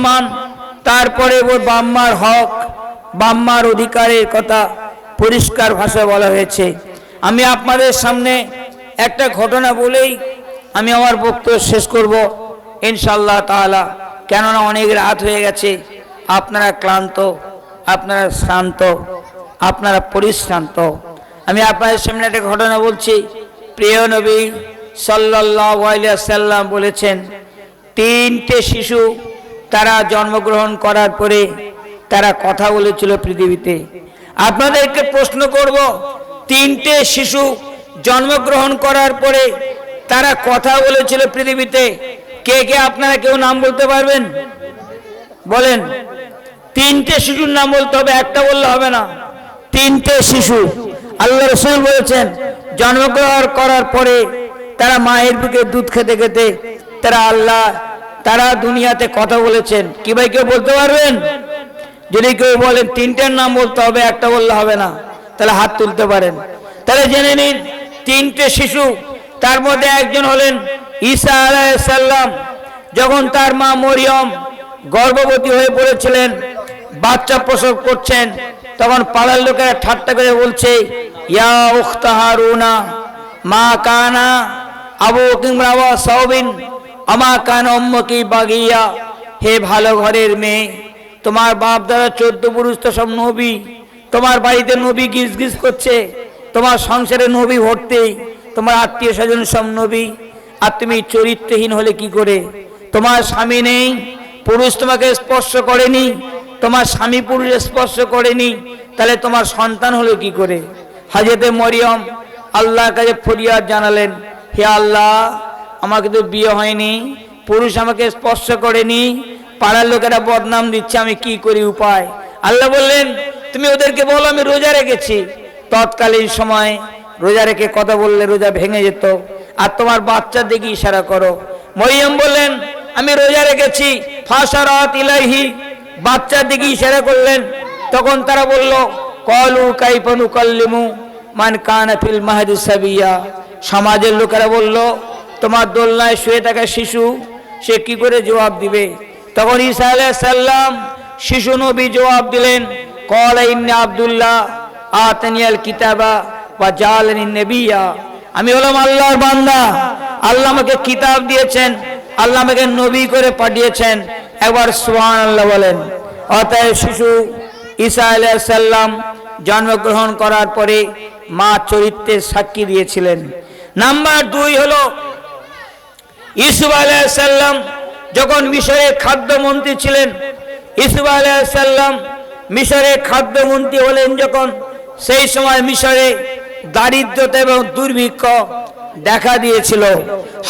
সম্মান, তারপরে ওর বাম্মার হক, বাম্মার অধিকারের কথা পরিষ্কার ভাষায় বলা হয়েছে। আমি আপনাদের সামনে একটা ঘটনা বলেই আমি আমার বক্তব্য শেষ করব ইনশাআল্লাহ তাআলা, কেননা অনেক রাত হয়ে গেছে, আপনারা ক্লান্ত, আপনারা শ্রান্ত, আপনারা পরিশ্রান্ত। আমি আপনাদের সামনে একটা ঘটনা বলছি। প্রিয় নবী সাল্লাল্লাহু আলাইহি ওয়াসাল্লাম বলেছেন, তিনটে শিশু তারা জন্মগ্রহণ করার পরে তারা কথা বলেছিল পৃথিবীতে। আপনাদেরকে প্রশ্ন করব, তিনটে শিশু জন্মগ্রহণ করার পরে তারা কথা বলেছিল পৃথিবীতে, কে কে আপনারা কেউ নাম বলতে পারবেন? বলেন। তিনটে শিশুর নাম বলতে হবে, একটা বললে হবে না। তিনটে শিশু আল্লাহ রাসূল বলেছেন জন্মগ্রহণ করার পরে তারা মায়ের বুকে দুধ খেতে খেতে তারা দুনিয়াতে কথা বলেছেন। কি ভাই কেউ বলতে পারবেন? যদি কেউ বলেন তিনটের নাম বলতে হবে, একটা বললে হবে না, তাহলে হাত তুলতে পারেন। তাহলে জেনে নিন তিনটে শিশু, তার মধ্যে একজন হলেন ঈসা আলাইহিস সালাম। যখন তার মা মরিয়ম গর্ভবতী হয়ে পড়েছিলেন, বাচ্চা প্রসব করছেন, তখন পাড়ার লোকেরা ঠাট্টা করে বলছে, ইয়া উখতা হারুনা মা কানা আবুকি ইমরাআ সাওবিন আমা কানা উম্মুকি বাগিয়া। হে ভালো ঘরের মেয়ে, তোমার বাপ দাদা 14 পুরুষ তো সব নবী, তোমার বাড়িতে নবী গিজ গিজ করছে, তোমার সংসারে নবী ভর্তি, তোমার আত্মীয় স্বজন সব নবী, আর তুমি চরিত্রহীন হলে কি করে? তোমার স্বামী নেই, পুরুষ তোমাকে স্পর্শ করেনি, তোমার স্বামী পুরুষ স্পর্শ করেনি, তাহলে তোমার সন্তান হলো কি করে? হযরতে মরিয়ম আল্লাহর কাছে ফরিয়াদ জানালেন, হে আল্লাহ, আমাকে তো বিয়ে হয়নি, পুরুষ আমাকে স্পর্শ করেনি, পাড়ার লোকেরা বদনাম দিচ্ছে, আমি কি করি, উপায়? আল্লাহ বললেন, তুমি ওদেরকে বলো আমি রোজা রেখেছি। তৎকালীন সময় রোজা রেখে কথা বললে রোজা ভেঙে যেত। আর তোমার বাচ্চার দিকে ইশারা করো। মরিয়ম বললেন, আমি রোজা রেখেছি। ফাশারাত ইলাইহি, বাচ্চার দিকে ইশারা করলেন। তখন তারা বলল, ক্বালু কাইফা নুকাল্লিমু মান কানা ফিল মাহদি সাবিয়া। সমাজের লোকেরা বলল, তোমার দোলনায় শুয়ে থাকা শিশু, সে কি করে জবাব দিবে? তখন ঈসা আলাইহিস সালাম শিশু নবী জবাব দিলেন, ক্বালা ইন্নী আব্দুল্লাহ আতানিয়াল কিতাবা ওয়া জাআলানি নবিয়্যা। আমি হলাম আল্লাহর বান্দা, আল্লাহ আমাকে কিতাব দিয়েছেন, আল্লাহ আমাকে নবী করে পাঠিয়েছেন। একবার সুবহানাল্লাহ বলেন। অতএব শিশু ঈসা আলাইহিস সালাম জন্মগ্রহণ করার পরে মা চরিত্রের সাক্ষী দিয়েছিলেন। নাম্বার 2 হলো ইউসুফ আলাইহিস সালাম যখন মিশরের খাদ্যমন্ত্রী ছিলেন। ইউসুফ আলাইহিস সালাম মিশরের খাদ্যমন্ত্রী হলেন যখন, সেই সময় মিশরে দারিদ্রতা এবং দুর্ভিক্ষ দেখা দিয়েছিল।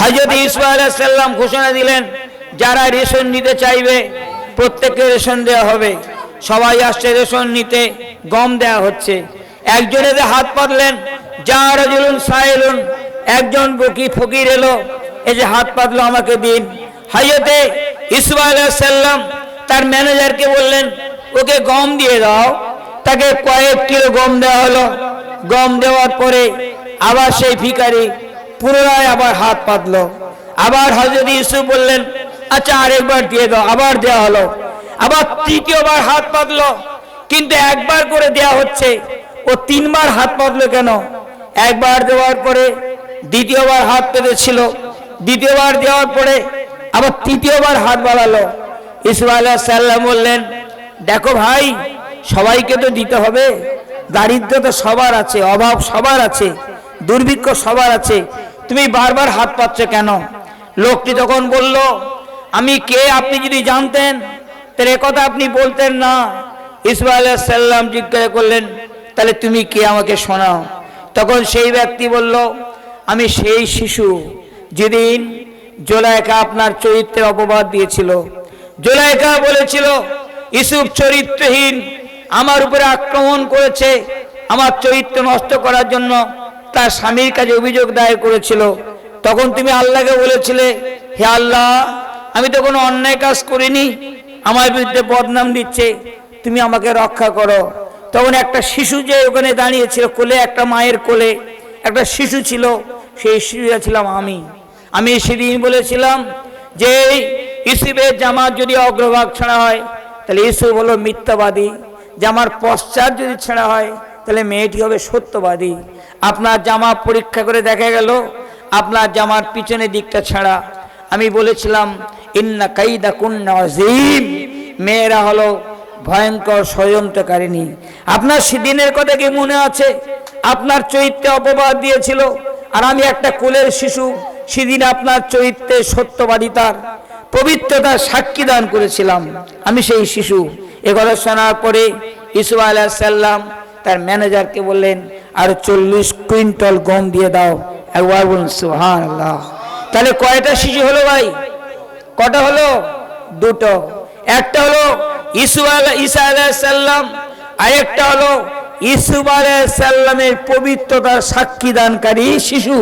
হযরত ইউসুফ আলাইহিস সালাম ঘোষণা দিলেন, যারা রেশন নিতে চাইবে প্রত্যেককে রেশন দেওয়া হবে। সবাই আসছে রেশন নিতে, গম দেওয়া হচ্ছে। একজনে হাত পাতলেন, যা রাজুলুন সাইলুন, একজন ফকির এলো, এই যে হাত পাতলো, আমাকে দিন। হযরত ইউসুফ আলাইহিস সালাম তার ম্যানেজারকে বললেন, ওকে গম দিয়ে দাও। তাকে কয়েক কিলো গম দেওয়া হলো। গম দেওয়ার পরে আবার সেই ভিখারি পুনরায় আবার হাত পাতলো। আবার হযরত ইউসুফ বললেন, আচ্ছা আরেকবার দিয়ে দাও। আবার দেওয়া হলো। আবার তৃতীয়বার হাত পাতলো, কিন্তু একবার করে দেয়া হচ্ছে। ও 3 বার হাত পাতলো কেন? একবার দেওয়ার পরে দ্বিতীয়বার হাত পেতেছিল, দ্বিতীয়বার দেওয়ার পরে আবার তৃতীয়বার হাত বাড়ালো। ইউসুফ আলাইহিস সালাম বললেন, দেখো ভাই, সবাইকে তো দিতে হবে, দারিদ্র তো সবার আছে, অভাব সবার আছে, দুর্ভিক্ষ সবার আছে, তুমি বারবার হাত পাচ্ছ কেন? লোকটি তখন বলল, আমি কে আপনি যদি জানতেন তাহলে কথা আপনি বলতেন না। ইউসুফ আলাইহিস সালাম জিজ্ঞাসা করলেন, তাহলে তুমি কে আমাকে শোনাও। তখন সেই ব্যক্তি বলল, আমি সেই শিশু যেদিন জুলাইখা আপনার চরিত্রের অপবাদ দিয়েছিল। জুলাইখা বলেছিল ইউসুফ চরিত্রহীন, আমার উপরে আক্রমণ করেছে, আমার চরিত্র নষ্ট করার জন্য তার স্বামীর কাছে অভিযোগ দায়ের করেছিল। তখন তুমি আল্লাহকে বলেছিলে, হে আল্লাহ, আমি তো কোনো অন্যায় কাজ করিনি, আমার বিরুদ্ধে বদনাম দিচ্ছে, তুমি আমাকে রক্ষা করো। তখন একটা শিশু যে ওখানে দাঁড়িয়েছিল কোলে, একটা মায়ের কোলে একটা শিশু ছিল, সেই শিশুটা ছিলাম আমি। সেদিন বলেছিলাম যে ইউসুফের জামা যদি অগ্রভাগ ছেঁড়া হয় তাহলে ইউসুফ হলো মিথ্যাবাদী, জামার পশ্চাৎ যদি ছেঁড়া হয় তাহলে মেয়েটি হবে সত্যবাদী। আপনার জামা পরীক্ষা করে দেখা গেল আপনার জামার পিছনের দিকটা ছেঁড়া। আমি বলেছিলাম ইন্না কাইদা কুন্না আযীম, মেয়েরা হলো ভয়ঙ্কর ষড়যন্ত্রকারিণী। আপনার সেদিনের কথা কি মনে আছে? আপনার চরিত্রে অপবাদ দিয়েছিল, আর আমি একটা কোলের শিশু, সেদিন আপনার চরিত্রে সত্যবাদিতার পবিত্রতার সাক্ষী দান করেছিলাম। আমি সেই শিশু। এ কথা শোনার পরে ইউসুফ আলাইহিস সালাম তার ম্যানেজারকে বললেন, আর 40 কুইন্টাল গম দিয়ে দাও। একবার বলুন সুবহানাল্লাহ। তাহলে কয়টা শিশু হলো ভাই? কটা হলো? দুটো। একটা হলো ঈসা আলাইহিস সালাম, আর একটা হলো ইউসুফ আলাইহিস সালামের পবিত্রতার সাক্ষী দানকারী শিশু।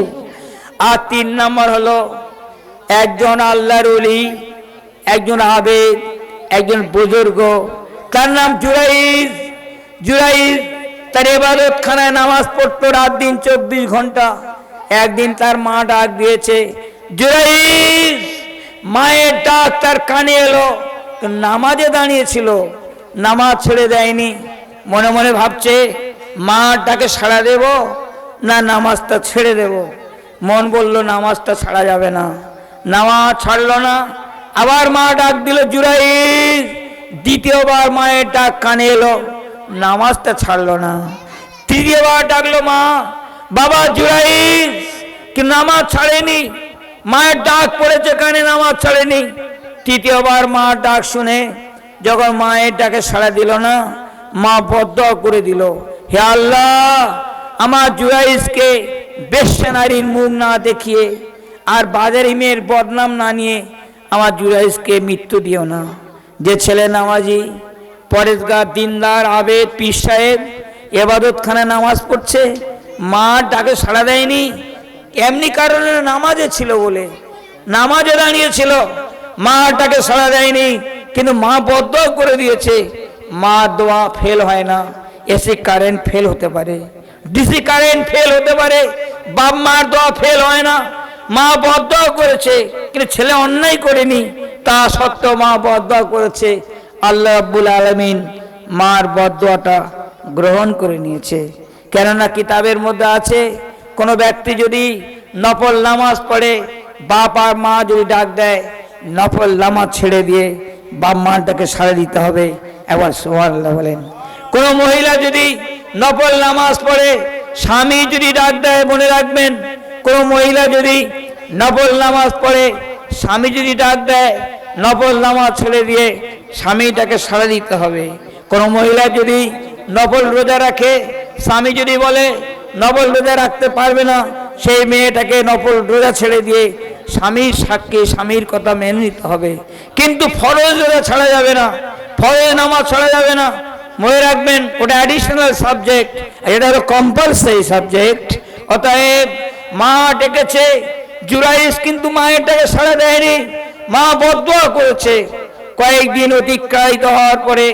আর 3 নম্বর হলো একজন আল্লাহর ওলি, একজন আবেদ, একজন বুজুর্গ, তার নাম জুরাইজ। জুরাইজ তার ইবাদতখানায় নামাজ পড়তো রাত দিন 24 ঘন্টা। একদিন তার মা ডাক দিয়েছে, জুরাইজ। মায়ের ডাক তার কানে এলো, নামাজে দাঁড়িয়েছিল, নামাজ ছেড়ে দেয়নি। মনে মনে ভাবছে মার ডাকে সাড়া দেব না নামাজটা ছেড়ে দেব। মন বলল নামাজটা ছাড়া যাবে না, নামাজ ছাড়লো না। আবার মা ডাক দিল জুরাইজ। দ্বিতীয়বার মায়ের ডাক কানে এলো, নামাজটা ছাড়লো না। তৃতীয়বার ডাকলো মা, বাবা জুরাইজ, কি নামাজ ছাড়েনি। মায়ের ডাক পড়েছে কানে, নামাজ ছাড়েনি। তৃতীয়বার মা ডাক শুনে যখন মায়ের ডাকে সাড়া দিল না, মা বদদোয়া করে দিল, হে আল্লাহ, আমার জুরাইজকে বেশ্যা নারীর মুখ না দেখিয়ে আর বাজারি মেয়ের বদনাম না নিয়ে আমার জুরাইজকে মৃত্যু দিও না। যে ছেলে নামাজি, পরেজগার, দিনদার, আবেদ, পীর সাহেব, ইবাদতখানায় নামাজ পড়ছে, মা ডাকে সাড়া দেয়নি, এমনি কারণে নামাজে ছিল বলে, নামাজে দাঁড়িয়েছিল, মা ডাকে সাড়া দেয়নি, কিন্তু মা বদদোয়া করে দিয়েছে। মা দোয়া ফেল হয় না, এসি কারেন্ট ফেল হতে পারে, ডিসি কারেন্ট ফেল হতে পারে, বাপ মার দোয়া ফেল হয় না। মা বদদোয়া করেছে, কিন্তু ছেলে অন্যায় করেনি, তা সত্ত্বেও মা বদদোয়া করেছে। আল্লাহ রাব্বুল আলামিন মার বদদোয়াটা গ্রহণ করে নিয়েছে। কেননা কিতাবের মধ্যে আছে, কোনো ব্যক্তি যদি নফল নামাজ পড়ে, বাপ আর মা যদি ডাক দেয়, নফল নামাজ ছেড়ে দিয়ে বাপ মার ডাকে সাড়া দিতে হবে। একবার সুবহানাল্লাহ বলেন। কোনো মহিলা যদি নফল নামাজ পড়ে, স্বামী যদি ডাক দেয়, মনে রাখবেন, কোনো মহিলা যদি নফল নামাজ পড়ে, স্বামী যদি ডাক দেয়, নফল নামাজ ছেড়ে দিয়ে স্বামীটাকে সাড়া দিতে হবে। কোনো মহিলা যদি নফল রোজা রাখে, স্বামী যদি বলে নফল রোজা রাখতে পারবে না, সেই মেয়েটাকে নফল রোজা ছেড়ে দিয়ে স্বামীর সাক্ষী স্বামীর কথা মেনে নিতে হবে। কিন্তু ফরজ রোজা ছাড়া যাবে না, ফরজ নামাজ ছাড়া যাবে না। মনে রাখবেন, ওটা অ্যাডিশনাল সাবজেক্ট, এটা হলো কম্পালসারি সাবজেক্ট। অতএব মা ডেকেছে জুরাইজ, কিন্তু মায়ের ডাকে সাড়া দেয়নি, মা বদদোয়া করেছে। কয়েকদিন অতিক্রান্ত হওয়ার পরে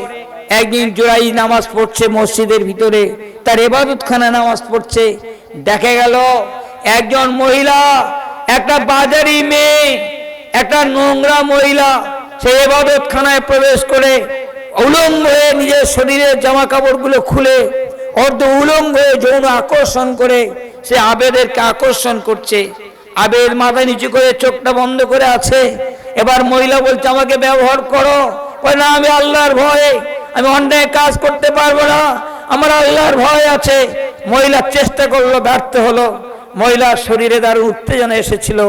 একদিন জুরাইজ নামাজ পড়ছে মসজিদের ভিতরে, তার ইবাদতখানা নামাজ পড়ছে। দেখা গেল একজন মহিলা, একটা বাজারি মেয়ে, একটা নোংরা মহিলা, সেই ইবাদতখানায় প্রবেশ করে উলঙ্গ হয়ে নিজের শরীরের জামা কাপড়গুলো খুলে অর্ধ উলঙ্গ হয়ে যৌন আকর্ষণ করে সে আবেদেরকে আকর্ষণ করছে। আবেদ মাথা নিচু করে চোখটা বন্ধ করে আছে। এবার মহিলা বলছে, আমাকে ব্যবহার করো। না, আমি আল্লাহর ভয়ে আমি অন্যায় কাজ করতে পারবো না, আমার আল্লাহর ভয় আছে। মহিলা চেষ্টা করলো, ব্যর্থ হলো। মহিলার শরীরে দারুণ উত্তেজনা এসেছিল।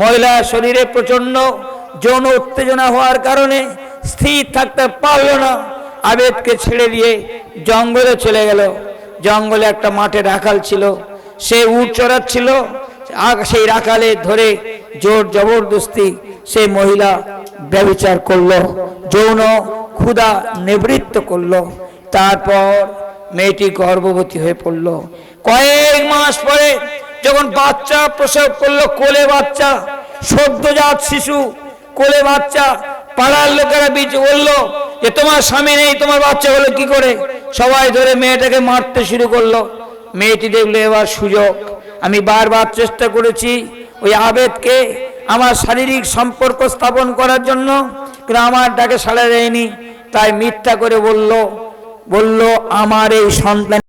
মহিলার শরীরে প্রচন্ড যৌন উত্তেজনা হওয়ার কারণে স্থির থাকতে পারলো না। আবেদকে ছেড়ে দিয়ে জঙ্গলে চলে গেল। জঙ্গলে একটা মাঠে রাখাল ছিল, সে উট চড়াচ্ছিল। সেই রাখালে ধরে জোর জবরদস্তি সেই মহিলা ব্যভিচার করলো, যৌন ক্ষুধা নিবৃত্ত করলো। তারপর মেয়েটি গর্ভবতী হয়ে পড়ল। কয়েক মাস পরে যখন বাচ্চা প্রসব করলো, কোলে বাচ্চা, সদ্যজাত শিশু, কোলে বাচ্চা, পাড়ার লোকেরা বললো যে তোমার স্বামী নেই, তোমার বাচ্চা হলো কি করে? সবাই ধরে মেয়েটাকে মারতে শুরু করলো। মেয়েটি দেখলো এবার সুযোগ, আমি বারবার চেষ্টা করেছি, ওই আবেদকে আমার শারীরিক সম্পর্ক স্থাপন করার জন্য, কিন্তু আমার ডাকে সাড়া দেয়নি। তাই মিথ্যা করে বলল আমার এই সন্তান